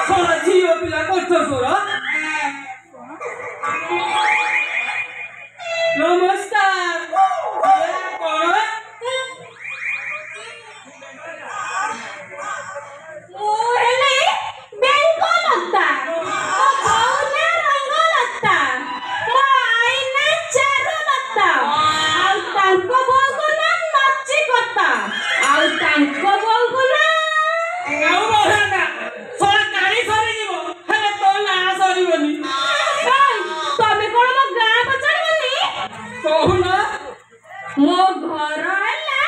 सोरा झियो पिला कोठो सोरा नमस्कार कोण मोहले बेंको लगता बहुने रंग लगता आईने चारू लगता आउ तांको बोलको ना नच्ची करता आउ तांको बोलको ना आउ रहना सोरा गाड़ी सरी जीवो हेले तो ना सरीबनी तमे कोन मो गाँ पचारबनी कहूना मो घर हला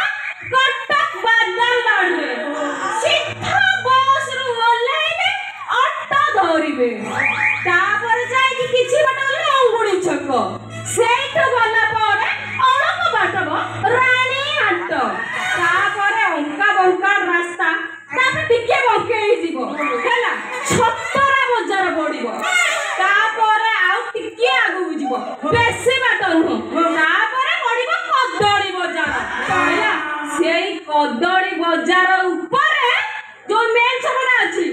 कटक बादाम रे सीधा बस रु ओलेने ऑटो धरिबे तापर जाई कि किछि बाट गले अंगुड़ी छक सेठो गला परे अलग बाटबो रानी हाट तापर अंका बंका रास्ता तापर टिके बंके जीवो हैला छतरा बजार पड़िबो तापर आउ टिके आगु जीवो बेसी बाट नु तापर पड़िबो कदड़ी बजार हैला सेई कदड़ी बजार ऊपर जो मेन छकटा अछि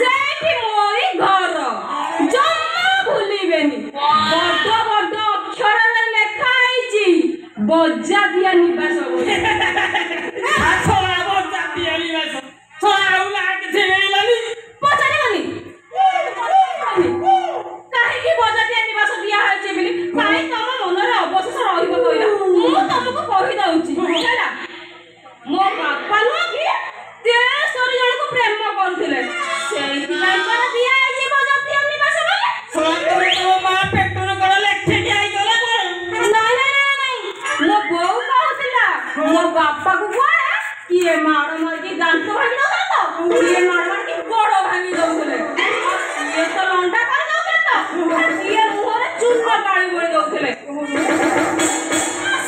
सेठी मोरी घर जम्मा भूलिबेनी बड़ बड़ अक्षर रे लेखा आइछि बज्जा दिया निवास बोली सोरा बजा दिया निवास सोरा उला के थेलानी पचारिबनी काहे कि बज्जा दिया निवास दिया होइछि बोली काहे तम मनरे अवशेष रहिबो कइला मु तमको कहि दउछि हैला मो बापा नु कि 63 जण को प्रेम करथिले सेहि ପାଇଁ पर दिया आइछि बज्जा दिया निवास बोली सोरा तो मा पेटुर गळ लेखे के आई गला कोन नहीं मो बोउ कहतिला मो बापा को कोड़ा किए मार मार के दांत भांगी दउले तो किए मार मार के गोड़ भांगी दउले ये तो लंडा कर दउले तो किए मुहरे चूर्ण गाली बोली दउले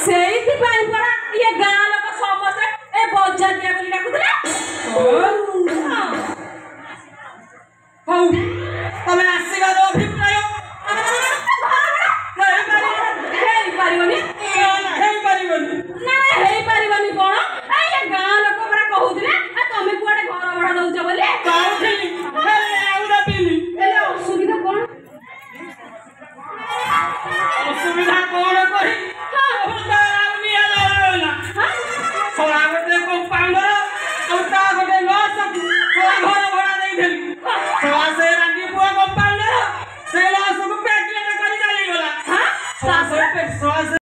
सेहि ପାଇଁ पर ये गाँ लोक समस्त ए बज्जा दिया बोली डाकुतले